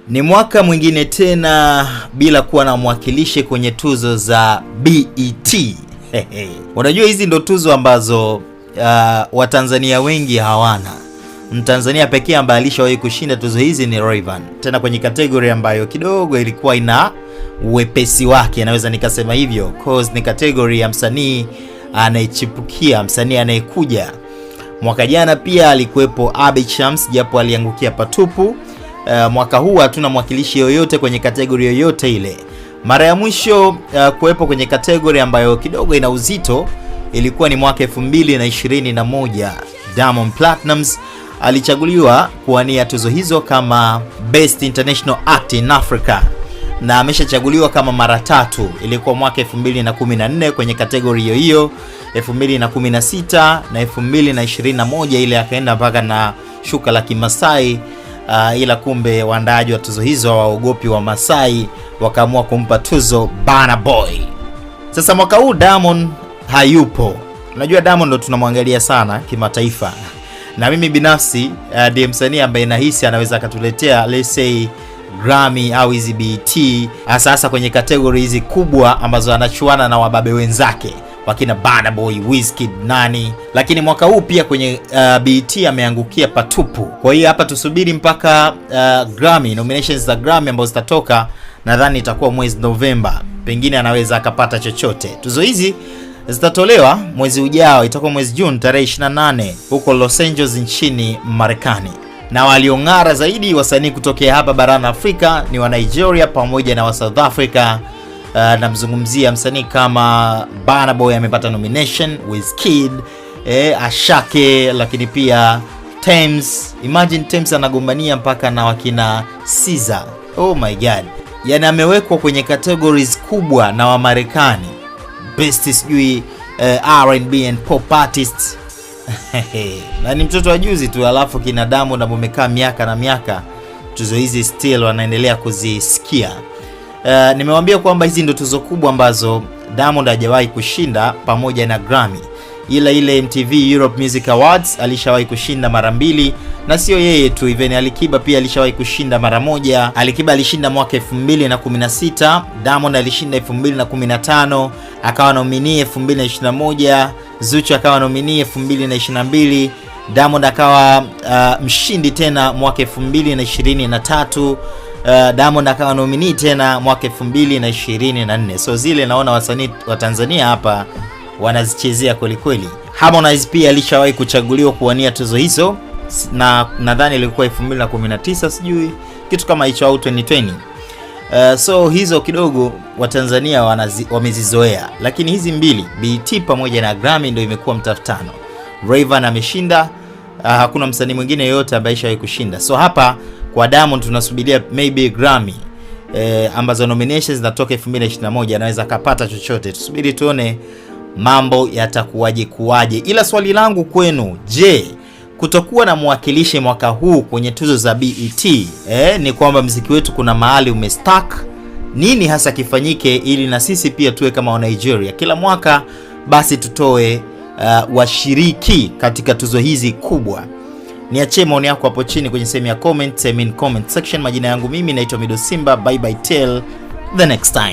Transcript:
Ni mwaka mwingine tena bila kuwa na mwakilishi kwenye tuzo za BET. Unajua hizi ndo tuzo ambazo Watanzania wengi hawana. Mtanzania pekee ambaye alishawahi kushinda tuzo hizi ni Rayvanny. Tena kwenye kategori ambayo kidogo ilikuwa ina uwepesi wake, naweza nikasema hivyo, cause ni kategori ya msanii anayechipukia, msanii anayekuja. Mwaka jana pia alikuwepo Abby Chams, japo aliangukia patupu. Mwaka huu hatuna mwakilishi yoyote kwenye kategori yoyote ile. Mara ya mwisho kuwepo kwenye kategori ambayo kidogo ina uzito ilikuwa ni mwaka 2021. Diamond Platnumz alichaguliwa kuwania tuzo hizo kama Best International Act in Africa, na ameshachaguliwa kama mara 3. Ilikuwa mwaka 2014 kwenye kategori hiyo, 2016 na 2021, ile akaenda mpaka na shuka la Kimasai. Ila kumbe waandaaji wa tuzo hizo waogopi wa Masai, wakaamua kumpa tuzo Burna Boy. Sasa mwaka huu Diamond hayupo. Unajua Diamond ndo tunamwangalia sana kimataifa, na mimi binafsi ndiye msanii ambaye nahisi anaweza akatuletea let's say Grammy au hizi BET, hasa kwenye kategori hizi kubwa ambazo anachuana na wababe wenzake wakina Burna Boy, Wizkid, nani. Lakini mwaka huu pia kwenye BET ameangukia patupu. Kwa hiyo hapa tusubiri mpaka Grammy nominations za Grammy ambazo zitatoka, nadhani itakuwa mwezi Novemba, pengine anaweza akapata chochote. Tuzo hizi zitatolewa mwezi ujao, itakuwa mwezi June tarehe 28 huko Los Angeles nchini Marekani. Na waliong'ara zaidi wasanii kutokea hapa barani Afrika ni wa Nigeria pamoja na wa South Africa. Namzungumzia msanii kama Burna Boy amepata nomination, Wizkid, Ashake, lakini pia Tems. Imagine Tems anagombania mpaka na wakina Caesar. Oh my god. Yaani amewekwa kwenye categories kubwa na wa Marekani. Best sijui R&B and pop artist. Na ni mtoto wa juzi tu, alafu kina Diamond ambao wamekaa miaka na miaka, tuzo hizi still wanaendelea kuzisikia. Nimewaambia kwamba hizi ndo tuzo kubwa ambazo Diamond hajawahi kushinda pamoja na Grammy. Ile MTV Europe Music Awards alishawahi kushinda mara 2, na sio yeye tu, even Alikiba pia alishawahi kushinda mara 1. Alikiba alishinda mwaka 2016, Diamond alishinda 2015, akawa nominee 2021, Zuchu akawa nominee 2022, Diamond akawa mshindi tena mwaka 2023. Diamond akawa nominee tena mwaka 2024. So zile naona wasanii wa Tanzania hapa wanazichezea kweli kweli. Harmonize pia alishawahi kuchaguliwa kuwania tuzo hizo, na nadhani ilikuwa 2019 sijui kitu kama hicho au 2020. So hizo kidogo wa Tanzania wamezizoea, lakini hizi mbili BET pamoja na Grammy ndio imekuwa mtafutano. Rayvanny ameshinda, hakuna msanii mwingine yoyote ambaye alishawahi kushinda. So hapa kwa Diamond tunasubiria maybe Grammy ambazo nominations zinatoka 2021, anaweza kapata chochote. Tusubiri tuone mambo yatakuwaje kuwaje. Ila swali langu kwenu, je, kutokuwa na mwakilishi mwaka huu kwenye tuzo za BET ni kwamba muziki wetu kuna mahali umestuck? Nini hasa kifanyike ili na sisi pia tuwe kama wa Nigeria kila mwaka basi tutoe washiriki katika tuzo hizi kubwa? Niachie maoni yako hapo chini kwenye sehemu ya comment section. Majina yangu mimi naitwa Mido Simba. Bye bye till the next time.